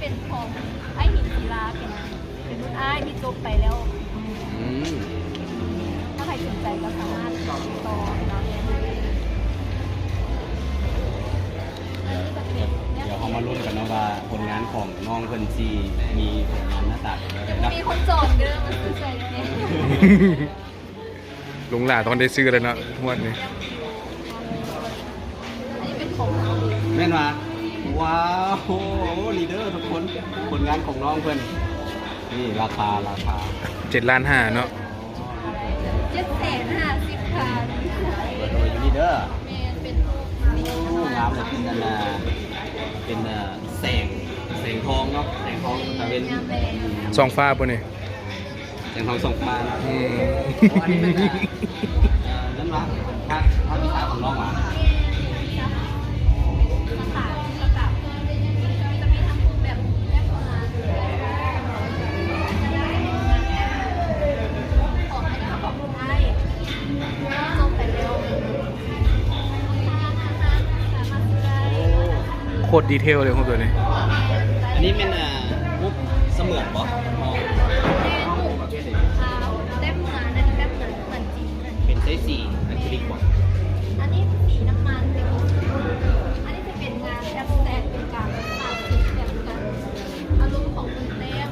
เป็นของไอ้หินศิลาเป็นรุ่นอ้ายที่จบไปแล้วถ้าใครสนใจก็สามารถติดต่อเราได้เดี๋ยวเขามาลุ้นกันนะว่าผลงานของน้องเพิ่นซีมีผลงานหน้าตาเป็นยังไงนะมีคนโจทย์เด้อมันคือใจเนี่ยลุงหล่าตอนได้ซื้อเลยเนาะทุกวันนี้อันนี้เป็นของแม่นมาว้าวลีเดอร์ทุกคนผลงานของน้องเพิ่นนี่ราคา7,500,000เนาะ750,000เปิดโดยลีเดอร์เป็นงามเลยเป็นแสงทองเนาะแสงทองตะเวนซองฟ้าป่ะนี่แสงทองส่องฟ้าอันนี้เป็นนั่นวะภาควิชาของน้องมาโคตรดีเทลเลยของตัวนี้อันนี้เป็นมุกเสมือนปะได้เหมือนอันนี้แบบเหมือนจริงเป็นไซส์4อะคริลิกกว่าอันนี้สีน้ำมันอันนี้จะเป็นงานแอบแตกเป็นการตัดสีแบบกันอารมณ์ของคุณแต้ม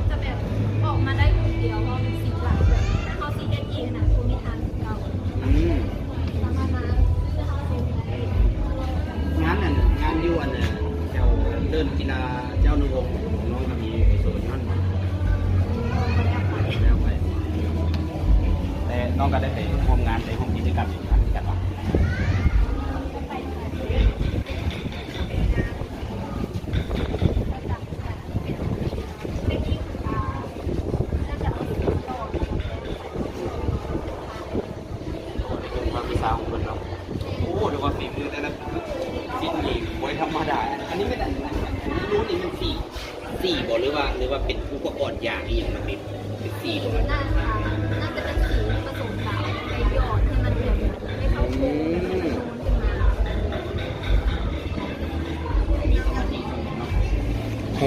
จะแบบออกมาได้คนเดียวเพราะเป็นสีหลักแบบถ้าเขาสีเอสเอนะคุณไม่ทันเก่าประมาณนั้นงานยูอันเนี่ยเจ้าเดินกีฬาเจ้าหนุ่มของน้องก็มีโซนนั่นมาแล้วไปแต่น้องก็ได้ไปร่วมงานในห้องกิจกรรมอีกครั้งกันวะความพิเศษของคนเราโอ้ดูว่าฝีมือแต่ละชิ้นนี่ไว้ธรรมดาอันนี้ไม่ได้รู้นี่มันสี่บ่หรือว่าเป็นอุปกรณ์อย่างนี้อย่างมันเป็นสี่บ่น่าจะเป็นสีผสมกาวไปหยอดให้มันแบบไม่เข้าโค้งขึ้นมา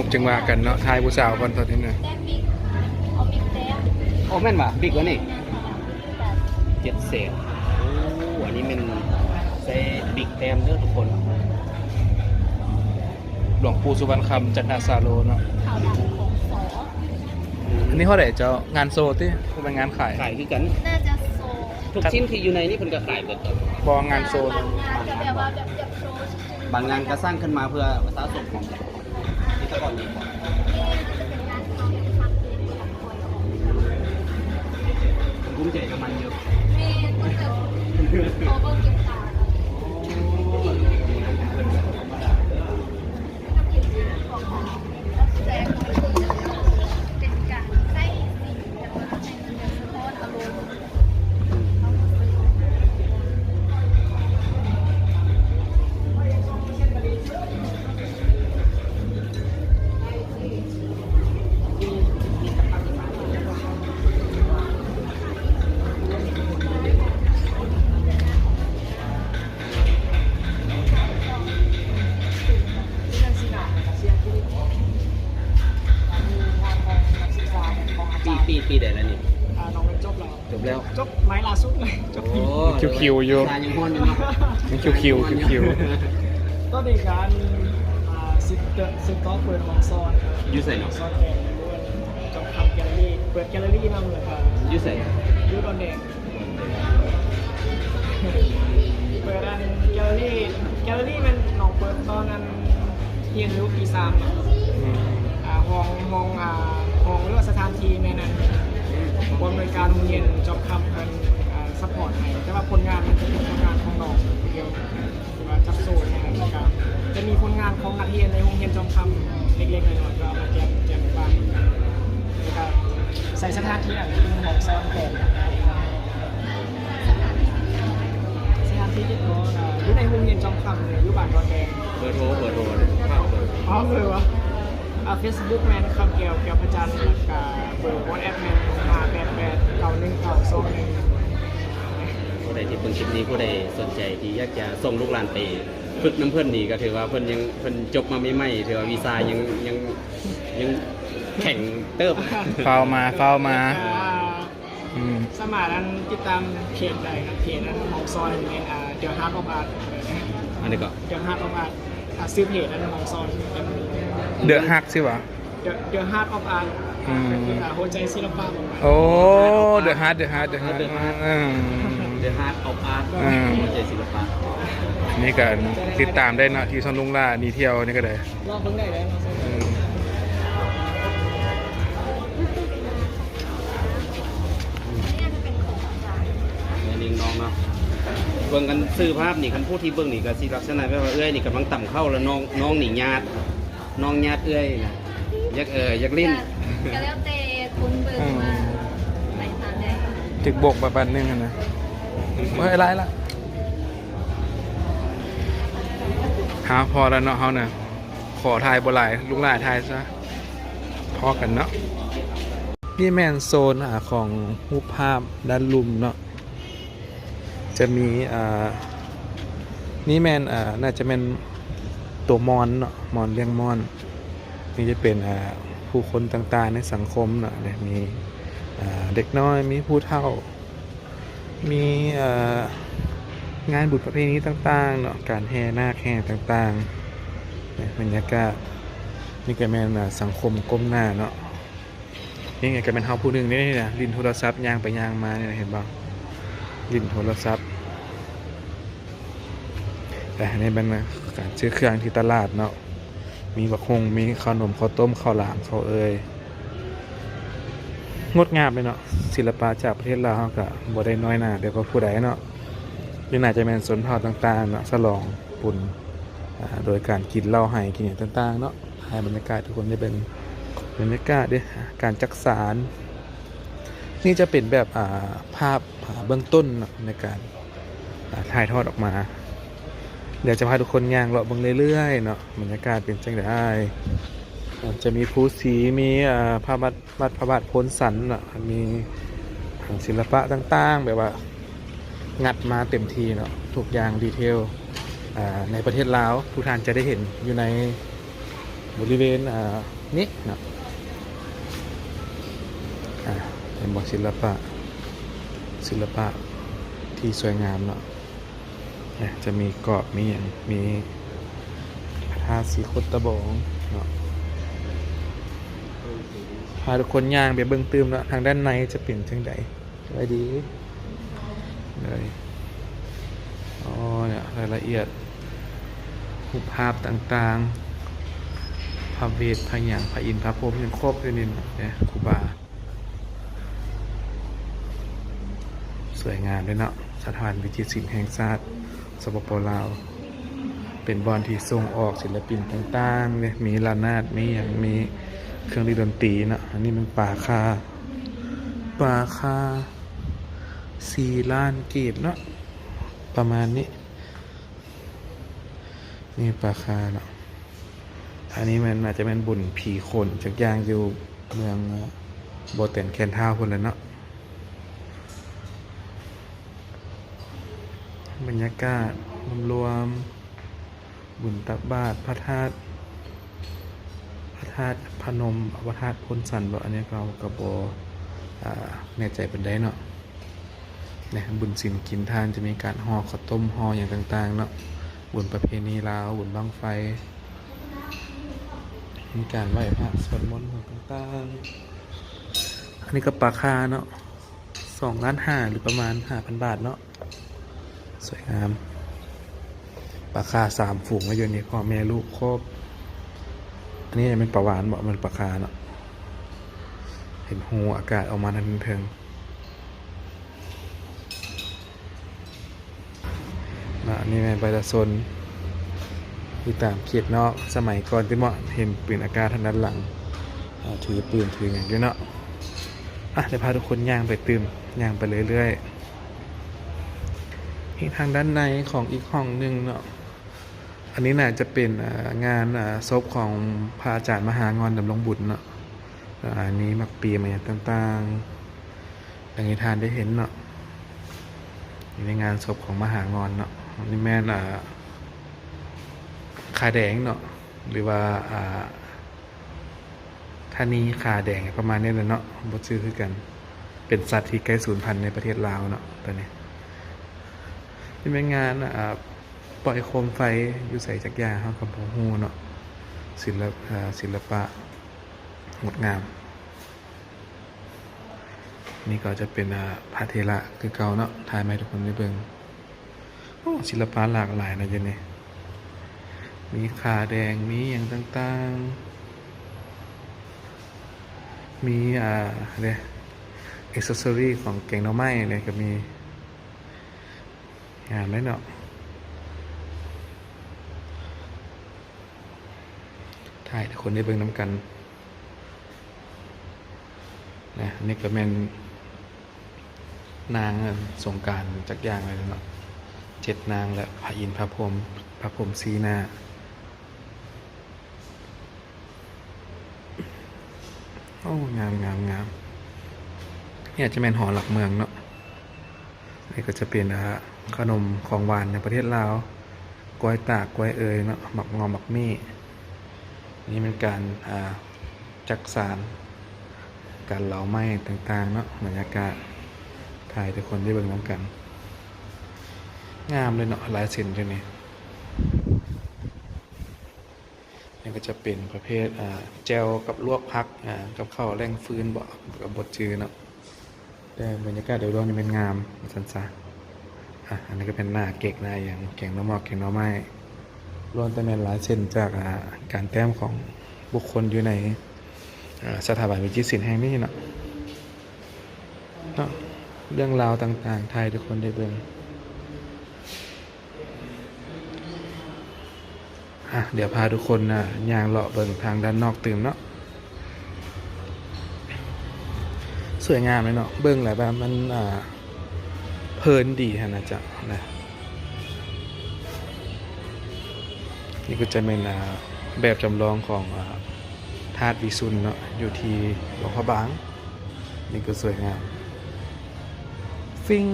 6จังหวะกันเนาะทายผู้สาวก่อนตอนนี้นะแต้มบิ๊กเอาบิ๊กแต้มโอ้แม่นว่ะบิ๊กวะนี่7 เศษโอ้อันนี้เป็นใส่บิ๊กแต้มเด้อทุกคนหลวงปู่สุวรรณคำจันทาซาโลเนาะขาวดำของสออันนี้เท่าไหร่เจ้างานโซที่เป็นงานขายคือกันน่าจะโซทุกชิ้นที่อยู่ในนี่เพิ่นก็ขายเบิดบองานโซบางงานก็แบบว่าแบบโซบางงานก็สร้างขึ้นมาเพื่อประชาชนของที่ตะกอนนี้ก่อนกุ้มใจกับมันเยอะเขาก็เก็บตาเป็นการใส่สีแต่ว่าในมันจะสะท้อนอารมณ์ปีเดียวแล้วนี่น้องเป็นจบแล้วจบไม้ล่าสุดเลยจบคิวอยู่ยังฮ้อนอยู่เนาะคิวก็เป็นการซิต์ต่อเปิดของซอนยูใส่เนาะซอนแดงด้วยจบทำแกลเลอรี่เปิดแกลเลอรี่นำเลยครับยูใส่ยูตอนแดงเปิดอันแกลเลอรี่มันน้องเปิดตอนนั้นเรียนรู้ปี3ห้องหรือว่าสถานที่ในนั้นบริการโรงเรียนจอบคำกันซัพพอร์ตให้แต่ว่าผลงานมันจะเป็นผลงานของน้องเดียวคือว่าจับโซ่ในนั้นนะครับจะมีผลงานของนักเรียนในโรงเรียนจอบคำเล็กๆน้อยๆก็เอามาแจกบ้างแล้วก็ใส่สถานที่อะไรที่ของซ้อนแผนสถานที่ที่เขาอยู่ในโรงเรียนจอบคำอยู่บ้านรอนแดงเบอร์โทรเลยอ๋อเลยวะเฟซบุ๊กแมนคำแก้วพระจันทร์กับเบอร์วอทแอปแมน588919221ผู้ใดที่เพิ่งคลิปนี้ผู้ใดสนใจที่อยากจะส่งลูกหลานไป ฝึกน้ำเพิ่นนี่ก็ถือว่าเพิ่นจบมาใหม่ๆถือว่าวีซ่ายังแข็งเติบ เฝ้ามาอืม สมารถอันติดตามเพจใดครับเพจอันมองซอนเป็นเดี๋ยวฮาร์ดออฟอาร์ต อันนี้ก็ เดี๋ยวฮาร์ดออฟอาร์ตซื้อเพจอันมองซอน เดอะฮักสิวะ เดี๋ยวฮาร์ดออฟอาร์ตหัวใจศิลปะประมาณ โอ้เดอะฮักอืม The Heart of Art อืม หัวใจศิลปะ นี่ก็ติดตามได้เนาะที่ซอนลุงล่านี่เที่ยวนี่ก็ได้ ลองเบิ่งได้เลย อืม อันนี้จะเป็นของอาจารย์ นี่นิ่งน้องเนาะเบิ่งกันซื้อภาพนี่คันพูดที่เบิ่งนี่ก็สิลักษณะแบบว่าเอ้ยนี่กำลังต่ำเข้าแล้วน้องนี่ญาติน้องญาติเอ้ยนะอยากลิ้น ก็แล้วแต่คุณเบิร์มาไปทางใด ถึกบกแบบบันนึงอะนะเฮ้ยไรละหาพอแล้วเนาะเฮาเนี่ยขอทายบ่หลายลุงหลายทายซะพอกันเนาะนี่แมนโซนของรูปภาพด้านลุมเนาะจะมีนี่แมนน่าจะเป็นตัวมอนเนาะมอนเลี้ยงมอนนี่จะเป็นผู้คนต่างๆในสังคมเนาะเนี่ยมีเด็กน้อยมีผู้เฒ่ามีงานบุญประเพณีต่างๆเนาะการแห่นาคแห่ต่างๆเนี่ยบรรยากาศนี่ก็แม่นสังคมก้มหน้าเนาะนี่ไงก็เป็นเฮาผู้หนึ่งนี่นะลิ้นโทรศัพท์ย่างไปย่างมาเนี่ยเห็นบ่ลิ้นโทรศัพท์แต่อันนี้เป็นการซื้อเครื่องที่ตลาดเนาะมีบักฮงมีขนมข้าวต้มข้าวหลามข้าวเอยงดงามเลยเนาะศิลปะจากประเทศลาวเขาก็บ่ได้น้อยหน้าเดี๋ยวก็ผู้ใดเนาะหรือน่าจะเป็นสนเผ่าต่างๆเนาะฉลองปุ่นโดยการกินเหล้าไห้กินอย่างต่างๆเนาะให้บรรยากาศทุกคนได้เป็นบรรยากาศด้วยการจักสารนี่จะเป็นแบบภาพเบื้องต้นเนาะในการถ่ายทอดออกมาเดี๋ยวจะพาทุกคนย่างเลาะเบิ่งเรื่อยๆเนาะบรรยากาศเป็นจังได๋จะมีภูสีมีพระบาทโพนสันเนาะมีศิลปะต่างๆแบบว่างัดมาเต็มทีเนาะทุกอย่างดีเทลในประเทศลาวทุกท่านจะได้เห็นอยู่ในบริเวณนี้เนาะเป็นบอกศิลปะที่สวยงามเนาะจะมีเกาะมีอย่างมีพระธาตุสีโคตรตะบองเนาะพาทุกคนย่างไปเบิ่งตื้มเนาะทางด้านในจะเป็นจังใดไว้ดีเลยอ๋อเนี่ยรายละเอียดรูปภาพต่างๆพระเวทพระหยังพระอินทร์พระพรหมยังครบอยู่นี่เนี่ยครูบาสวยงามเลยเนาะสถานวิจิตรศิลป์แห่งชาติสปป.ลาวเป็นบอลที่ส่งออกศิลปินต่างๆเนี่ยมีระนาดมีอย่างมีเครื่องดนตรีเนาะอันนี้มันป่าคา4 ล้านกีบเนาะประมาณนี้นี่ป่าคาเนาะอันนี้มันอาจจะเป็นบุญผีขนจากอย่างอยู่เมืองโบเตนแคนทาวคนเลยเนาะบรรยากาศรวมบุญตักบาตรพระธาตุพนมพระธาตุพ้นสันบ่อันนี้เรากระโบแน่ใจเป็นได้เนาะเนี่ยบุญศีลกินทานจะมีการห่อข้าวต้มห่ออย่างต่างๆเนาะบุญประเพณีลาวบุญบั้งไฟมีการไหว้พระสวดมนต์ต่างๆอันนี้ก็ปลาคาเนาะ2.5 ล้านหรือประมาณ 5,000 บาทเนาะสวยงามปลาคา3 ฝูงมาอยู่นี่พ่อแม่ลูกครบอันนี้เป็นปลาหวานบอกมันปลาคาเนาะเห็นหูอากาศออกมาทันเทิงอันนี้เป็นใบตะซนที่ตามเขียดเนาะสมัยก่อนที่เหมาะเห็นปืนอากาศทางด้านหลังถือปืนถืออย่างนี้เนาะเดี๋ยวพาทุกคนย่างไปตื่มย่างไปเรื่อยๆอีกทางด้านในของอีกห้องหนึ่งเนาะอันนี้น่าจะเป็นงานศพของพระอาจารย์มหางอนดำรงบุญเนาะอันนี้มักปีมาอย่างต่างๆอย่างนี้ทานได้เห็นเนาะในงานศพของมหางอนเนาะนี่แม่น ขาแดงเนาะหรือว่าท่านี้ขาแดงประมาณนี้เลยเนาะบ่ชื่อคือกันเป็นสัตว์ที่ใกล้สูญพันธุ์ในประเทศลาวเนาะตอนนี้เป็นงานปล่อยโคมไฟอยู่ใส่จักรยานเขากับพ่อฮู้เนาะศิลปะงดงามนี่ก็จะเป็นพระเทระคือเก่าเนาะถ่ายมาให้ทุกคนได้เบิ่งโอ้ศิลปะหลากหลายนะเจนี่มีขาแดงมีอย่างต่างๆมีเนี่ยอ็อกเซสซอรี่ของแกงหน่อไม้เนี่ยก็มีงานได้เนาะถ่ายทุกคนได้เบิ่งน้ำกันนะนี่ก็เป็นนางสงกรานต์จักอย่างเลยเนาะ7 นางและพระอินทร์พระพรหมสีหน้าโอ้งามเนี่ยจะเป็นหอหลักเมืองเนาะนี่ก็จะเป็นขนมของหวานในประเทศลาวกล้วยตากกล้วยเอยเนาะหมักงอหมักมี่นี่เป็นการจักสานการเหลาไม้ต่างๆเนาะบรรยากาศถ่ายทุกคนได้เบิ่งน้ำกันงามเลยเนาะหลายเส้นเลยนี่นี่ก็จะเป็นประเภทแจวกับลวกพักกับข้าวแรงฟืนบ่กับบดจือเนาะแต่บรรยากาศโดยรวมนี่เป็นงามสันซะอันนี้ก็เป็นหน้าเก๊กหน้าอย่างแกงหน่อหมอกแกงหน่อไม้รวมแต่เป็นหลายเส้นจากการแต้มของบุคคลอยู่ในสถาบันวิจิตรศิลป์แห่งนี้เนาะเรื่องราวต่างๆไทยทุกคนได้เบิ่งเดี๋ยวพาทุกคนย่างเลาะเบิ่งทางด้านนอกตื่มเนาะสวยงามเลยเนาะเบิ่งหลายแบบมันเพลินดีฮะนะจ๊ะนะนี่ก็จะเป็นแบบจำลองของธาตุวิสุนเนาะอยู่ที่หลวงพระบางนี่ก็สวยงามฟิ้ง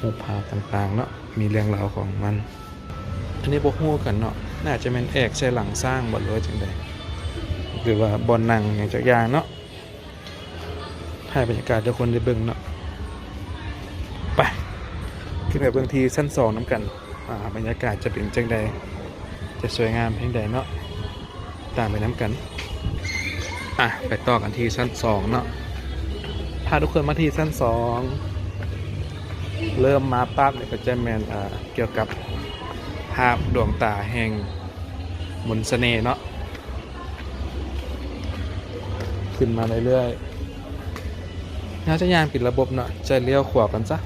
รูปภาพต่างๆเนาะมีเรื่องราวของมันอันนี้พวกฮู้กันเนาะน่าจะเป็นใช้หลังสร้างบ่หรือว่าจังใดหรือว่าบอนหนังอย่างจักอย่างเนาะถ่ายบรรยากาศทุกคนได้เบิ่งเนาะไปขึ้นไปเบิ่งที่ชั้น2น้ำกันบรรยากาศจะเป็นจังใดจะสวยงามเพียงใดเนาะตามไปน้ำกันไปต่อกันที่ชั้น2เนาะพาทุกคนมาที่ชั้น2เริ่มมาปั๊บเนี่ยก็จะแมนเกี่ยวกับภาพดวงตาแห่งมนต์เสน่ห์เนาะขึ้นมาเรื่อยๆน่าจะยามปิดระบบเนาะจะเลี้ยวขวากันซะ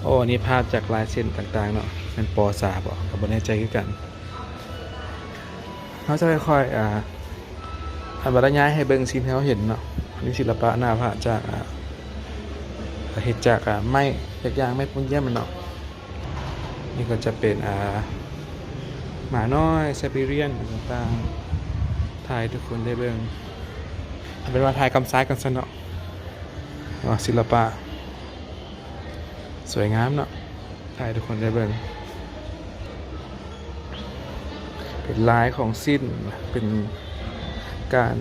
โอ้นี่ภาพจากลายเส้นต่างๆเนาะเป็นปอสาบกับบนแน่ใจคือกันเขาจะค่อยบรรยายให้เบิ่งสิ่งที่เขาเห็นเนาะนี่ศิลปะหน้าพระจากเห็ดจากไม้จากยางไม้พุ่งเยี่ยมมันเนาะนี่ก็จะเป็นหมาน้อยไซบีเรียนต่างๆถ่ายทุกคนได้เบิ่งเป็นว่าถ่ายกำซ้ายกันซะเนาะศิลปะสวยงามเนาะถ่ายทุกคนได้เบิ่งเป็นลายของสิ้นเป็นการ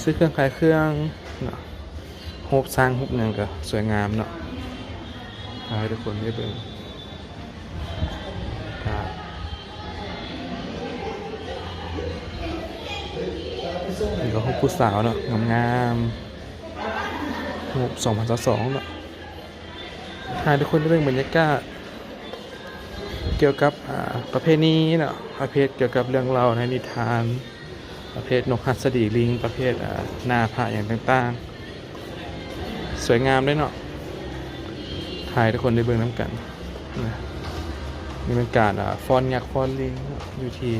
ซื้อเครื่องขายเครื่องเนาะฮุบสร้างฮุบหนึ่งก็สวยงามเนาะให้ทุกคนได้เบิ่งนี่ก็ฮุบผู้สาวเนาะงามๆฮุบ2022เนาะให้ทุกคนได้เบิ่งบรรยากาศเกี่ยวกับประเพณีเนาะประเภทเกี่ยวกับเรื่องเล่าในนิทานประเภทนกหัสดีลิงประเภทหน้าพระอย่างต่างๆสวยงามด้วยเนาะถ่ายทุกคนได้เบิ่งน้ำกันนะนี่เป็นการฟ้อนยักษ์ฟ้อนลิงอยู่ที่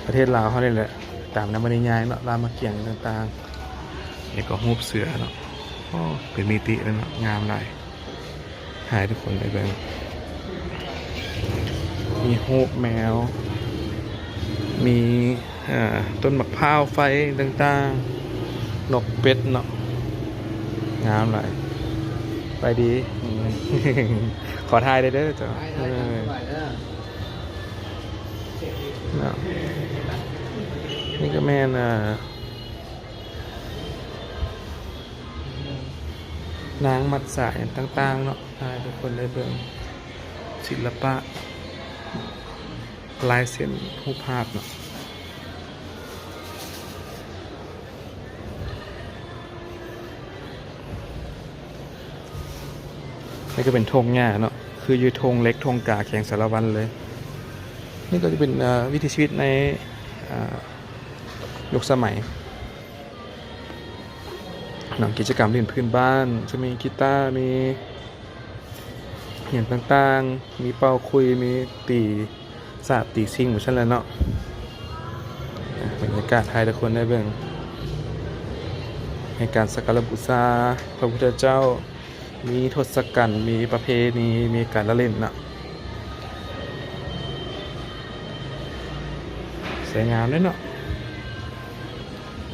ประเทศลาวเขาเลยแหละตามน้ำมันยายเนาะรามเกียงต่างๆนี่ก็ฮูบเสือเนาะเป็นมิติเลยเนาะงามหลายถ่ายทุกคนได้เบิ่งมีฮูบแมวมีต้นมะพร้าวไฟต่างๆนกเป็ดเนาะ งามหลายไปดีอืม ขอทายได้เด้อจ้ะเนาะนี่ก็แม่นนางมัดสายต่างๆเนาะให้ทุกคนได้เบิ่งศิลปะลายเส้นรูปภาพเนาะนี่ก็เป็นธงหญ้าเนาะคืออยู่ธงเล็กธงกาแข่งสารวันเลยนี่ก็จะเป็นวิถีชีวิตในยุคสมัยหนังกิจกรรมเล่นพื้นบ้านจะมีกีตาร์มีอย่างต่างๆมีเป่าคุยมีตีสาดตีซิงเหมือนฉันแล้วเนาะบรรยากาศไทยทุกคนได้เบิ่งในการสักการะบูชาพระพุทธเจ้ามีทศกัณฐ์มีประเพณีมีการละเล่นเนาะสวยงามด้วยเนาะ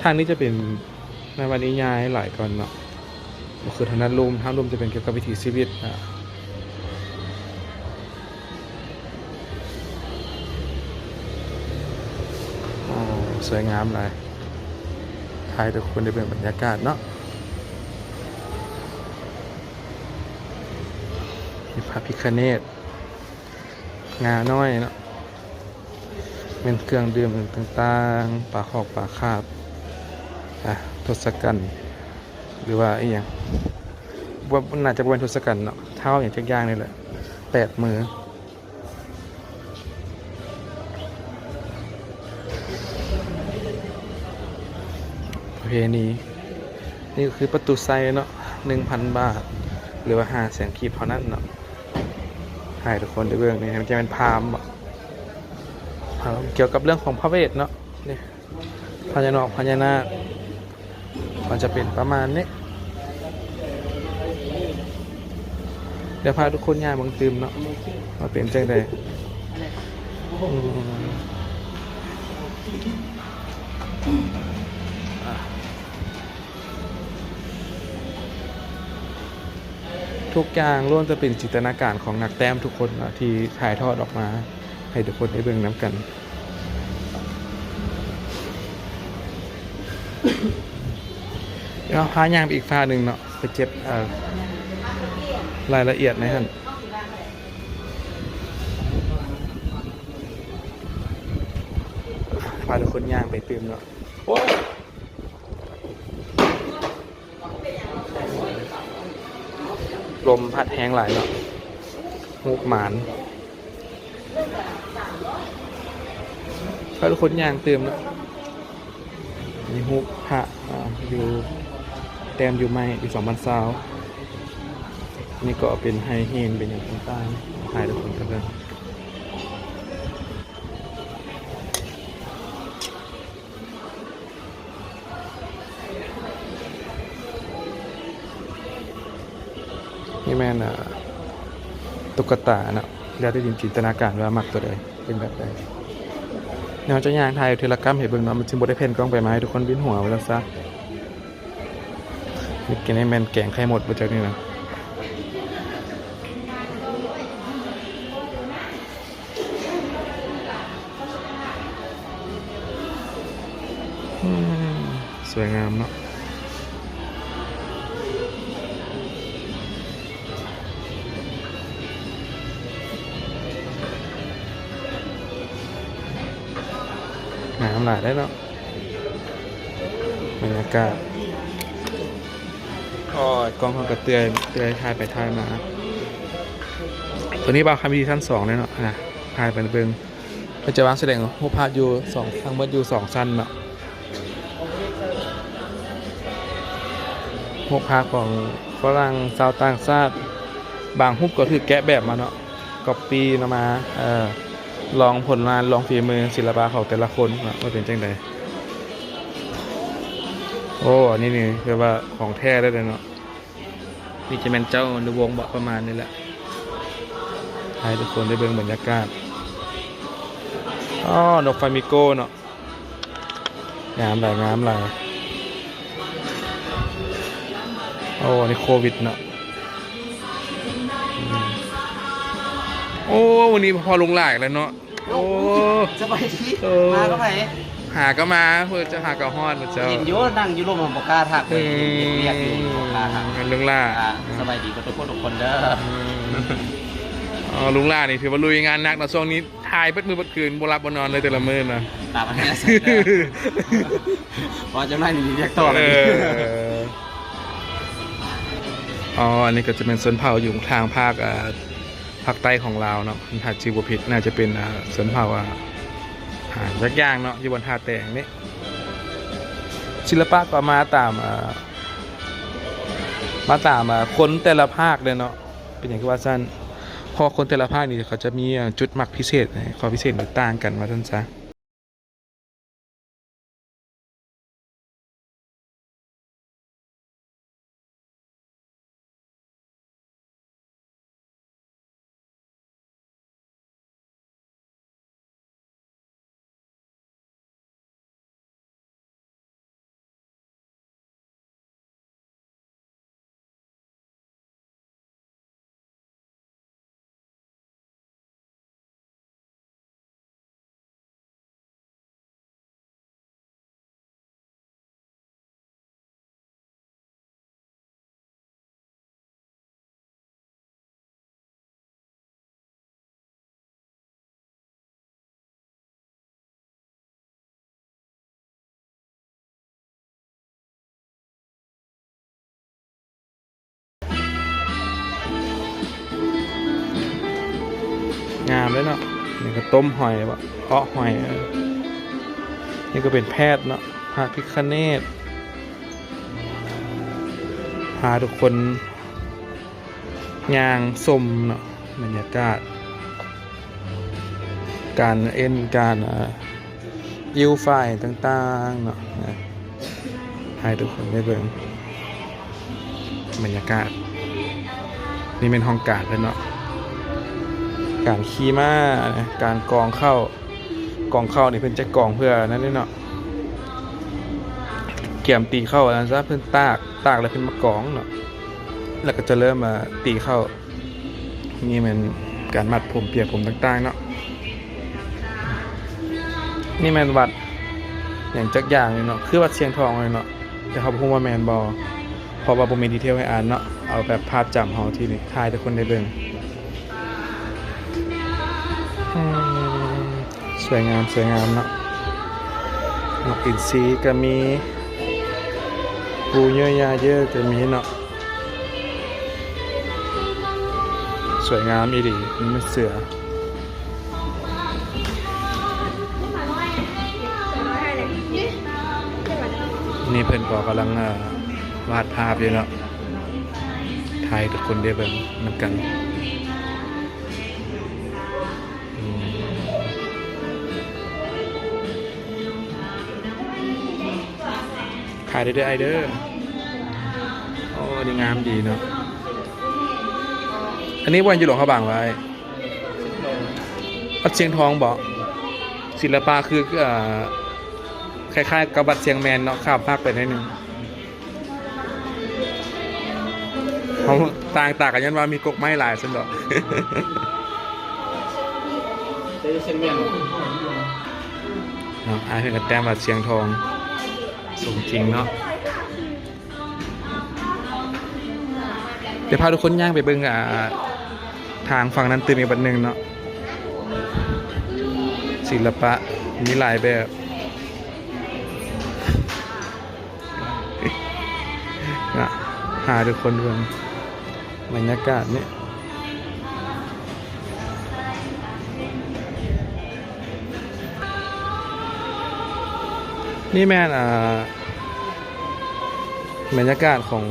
ทางนี้จะเป็นในวันนี้ย้ายหลายก่อนเนาะก็คือทางด้านทางจะเป็นเกี่ยวกับวิถีชีวิตสวยงามเลยถ่ายทุกคนได้เป็นบรรยากาศเนาะมีพระพิฆเนศงาน้อยเนาะเป็นเครื่องดื่มต่างๆปลาหอกปลาคาบทศกัณฐ์หรือว่าอีกอย่างว่าน่าจะเป็นทศกัณฐ์เนาะเท่าอย่างเช่นย่างนี่แหละ8 มือประเพณีนี่คือประตูไซเนาะ 1,000 บาทหรือว่า500,000 กีบเท่านั้นเนาะให้ทุกคนได้เบิ่งนี่มันจะเป็นพราหมณ์เกี่ยวกับเรื่องของพระเวทเนาะนี่พญานอกพญานาคมันจะเป็นประมาณนี้เดี๋ยวพาทุกคนย่างบังตืมเนาะมาเป็นจังใดทุกอย่างล้วนจะเป็นจินตนาการของนักแต้มทุกคนนะที่ถ่ายทอดออกมาให้ทุกคนได้เบิ่งน้ำกันเราพาย่างไปอีกฟ้าหนึ่งเนาะไปเก็บรายละเอียดในท่านพาทุกคนย่างไปตื่มเนาะลมพัดแห้งหลายเนาะมุกหมานพาทุกคนย่างตื่มเนาะมีฮุกพระอยู่แต้มอยู่ไม่อีก2,000 ซาวนี่ก็เป็นไฮเฮนเป็นอย่างต่างๆถ่ายทุกคนกันเลยนี่แม่นตุ๊กตาเนาะแล้วได้ยินจินตนาการว่ามักตัวใดเป็นแบบใดแนวจะย่างไทยเทเลกรรมเห็นเบิ่งเนาะมันจึงบ่ได้เพ่นกล้องไปมาให้ทุกคนวินหัวไว้แล้วซะนี่กินให้แม่นแกงไข่หมดบ่จักนี่นะสวยงามเนาะน้ำหลายได้เนาะบรรยากาศกล้องเขาก็เตือนถ่ายไปถ่ายมาตัวนี้บ่าวคำดีชั้น2เลยเนาะนะถ่ายไปเบิ่งมันจะวางแสดงรูปภาพอยู่2ทางเบิดอยู่2ชั้นเนาะรูปภาพของฝรั่งชาวต่างชาติบางรูปก็ถือแกะแบบมาเนาะก๊อปปี้มาลองผลงานลองฝีมือศิลปะของแต่ละคนว่าเป็นจังไดโอ้นี่คือว่าของแท้ได้เลยเนาะนี่จะเป็นเจ้าในวงบอกประมาณนี้แหละให้ทุกคนได้เบิ่งบรรยากาศนกฟลามิโก้เนาะงามหลาย โอ้นี่โควิดเนาะโอ้วันนี้พอลงหลายแล้วเนาะโอ้ สบายดีมาก็ไป หาก็มาเพื่อจะหาก็ฮอดเจ้า เห็นอยู่นั่งอยู่ร่วมบ่กล้าทักเลยเรียกอยู่บ่กล้าทัก กันลุงล่า สบายดีกับทุกคนเด้อ อ๋อลุงล่านี่ถือว่าลุยงานหนักนะช่วงนี้ถ่ายเปิดมือเปิดคืนบ่หลับบ่นอนเลยแต่ละมื้อนะ ตามมาให้สิว่าจะไม่มีเรียกต่อเลย อ๋ออันนี้ก็จะเป็นสวนเผาอยู่ทางภาคภาคใต้ของลาวเนาะถ้าชื่อบ่ผิดน่าจะเป็นสวนเผาสักอย่างเนาะอยู่บนท่าแตงนี่ศิลปะก็มาตามคนแต่ละภาคเลยเนาะเป็นอย่างที่ว่าสั้นพอคนแต่ละภาคนี่เขาจะมีจุดมักพิเศษข้อพิเศษต่างกันว่าท่านซะงามเลยเนาะนี่ก็ต้มหอยวะเพาะหอยนี่ก็เป็นแพทย์เนาะพระพิฆเนศพาทุกคนย่างสมเนาะบรรยากาศการการยิวไฟต่างๆเนาะให้ทุกคนได้เบิ่งบรรยากาศนี่เป็นห้องการเลยเนาะการขี่ม้าการกองเข้านี่เพิ่นจะกองเพื่อนั่นเลยเนาะเกี่ยมตีเข้าแล้วซะเพิ่นตากแล้วเพิ่นมากองเนาะแล้วก็จะเริ่มมาตีเข้านี่มันการมัดผมเปียกผมต่างๆเนาะนี่แมนวัดอย่างจักอย่างเลยเนาะคือวัดเชียงทองเลยเนาะแต่เขาพูดว่าแมนบอพอว่าบ่มีดีเทลให้อ่านเนาะเอาแบบภาพจำเฮาที่นี่ถ่ายทุกคนได้เบิ่งสวยงามเนาะนกอินทรีก็มีปูเยอะยาเยอะก็มีเนาะสวยงามอีดีมันไม่เสือนี่เพิ่นก็กำลังวาดภาพอยู่เนาะถ่ายทุกคนได้เบิ่งนำกันขายได้ด้วยไอเดอร์โอ้ดีงามดีเนาะอันนี้วันอยู่หลวงเขาบางไว้วัดเชียงทองบอกศิลปะคือคล้ายๆกับวัดเชียงแมนเนาะข้ามภาคไปนิดนึงเขาต่างกันยันว่ามีกกไม้หลายสันดอกเนาะอาเห็นกับแต้มวัดเชียงทองสูงจริงเนาะเดี๋ยวพาทุกคนย่างไปเบิ่งทางฝั่งนั้นตื่นอีกบัดหนึ่งเนาะศิลปะมีหลายแบบนะหาทุกคนเบิ่งบรรยากาศเนี่ยนี่แม่นบรรยากาศของ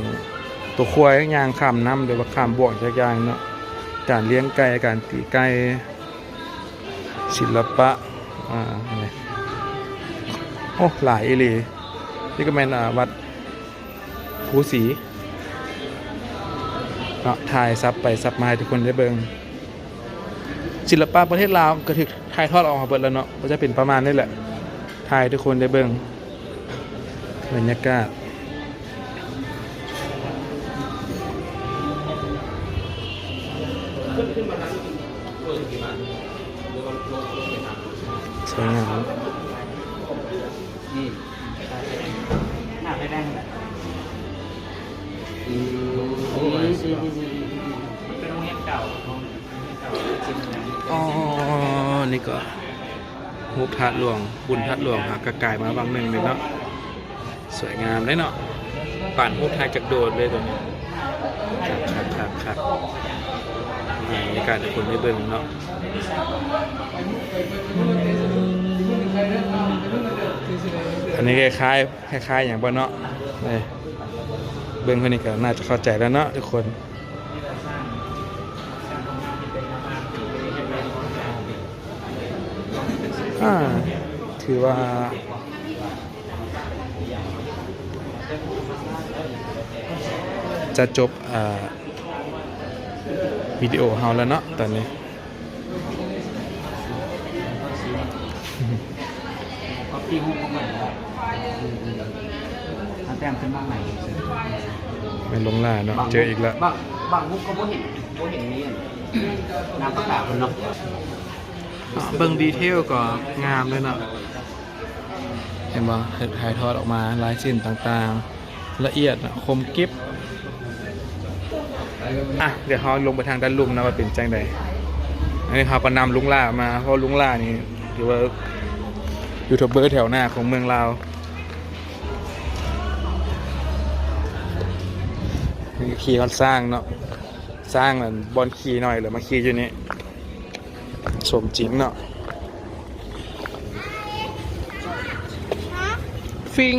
ตัวควายยางขามน้ำหรือว่าขามบ่วงจากยางเนาะการเลี้ยงไก่การตีไก่ศิลปะอะไรโอ้หลายอีหลีนี่ก็แม่นวัดภูศรีเนาะถ่ายซับไปซับมาให้ทุกคนได้เบิ่งศิลปะประเทศลาวก็ถึกถ่ายทอดออกมาเบิดแล้วเนาะก็จะเป็นประมาณนี้แหละถ่ายทุกคนได้เบิ่งบรรยากาศ ขึ้นมาทางเปิดกี่บาทหรือว่าลงไปทาง สวยงาม หน้าไปได้แหละโอ้ยเป็นโรงเรียนเก่าอ๋อนี่ก็ฮูบทัดหลวงบุญทัดหลวงหากระกายมาบางหนึ่งเลยเนาะสวยงามเลยเนาะป่านฮูบทัดจากโดดเลยตัวนี้ครับนี่บรรยากาศทุกคนได้เบิ่งเนาะอันนี้คล้ายอย่างบ้านเนาะเบิ่งคนนี้ก็น่าจะเข้าใจแล้วเนาะทุกคนถือว่าจะจบวิดีโอเฮาแล้วเนาะตอนนี้ก็ตีหุ้มเข้ามาเอาแต้มขึ้นบ้างไหน ไม่ลงล่าเนาะเจออีกแล้วบางหุ้มเขาบ่เห็นนี่น้ำประกาศคนเนาะเบิ่งดีเทลก็งามเลยเนาะเห็นบ่ถ่ายทอดออกมาลายเส้นต่างๆละเอียดคมกิ๊บเดี๋ยวเขาลงไปทางด้านลุ่มนะว่าเป็นจังใดอันนี้เขาก็นำลุงล่ามาเพราะลุงล่านี่ถือว่ายูทูบเบอร์แถวหน้าของเมืองลาวนี่ขี่เขาสร้างเนาะสร้างเหมือนบอลขี่หน่อยหรือมาขี่อยู่นี่สมจริงเนาะฟิง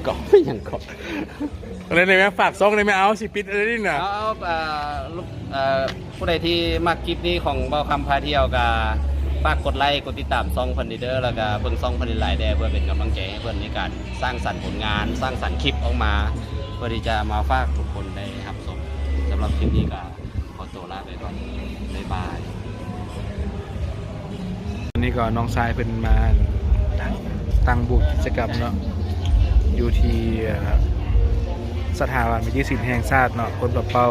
ก็ไม่ยังก็อะไรเลยไหมฝากซองเลยไหมเอาสิปิดอะไรนี่น่ะผู้ใดที่มาคลิปนี้ของเบาคำพาเที่ยวกับฝากกดไลค์กดติดตามซองพันดิเดอร์แล้วก็เบิ่งซองพันดิหลายแดเพื่อเป็นกำลังใจให้เพื่อนในการสร้างสรรค์ผลงานสร้างสรรค์คลิปออกมาเพื่อที่จะมาฝากทุกคนได้รับชมสำหรับคลิปนี้ก็ขอตัวลาไปก่อนบ๊ายบายวันนี้ก็น้องชายเป็นมาตั้งบุกกิจกรรมเนาะอยู่ที่สถาบันวิทยาศิลป์แห่งชาติเนาะคนเป้า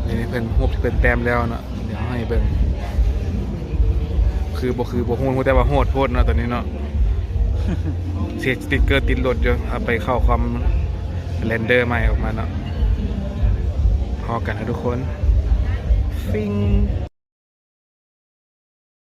นี่เพิ่นฮูบที่เพิ่นแต้มแล้วเนาะเดี๋ยวให้เบิ่งคือบ่โหดแต่ว่าโหดโพดเนาะตอนนี้เนาะเสียสติ๊กเกอร์ติดรถอยู่เอาไปเข้าความเรนเดอร์ใหม่ออกมาเนาะพอกันนะทุกคนฟิง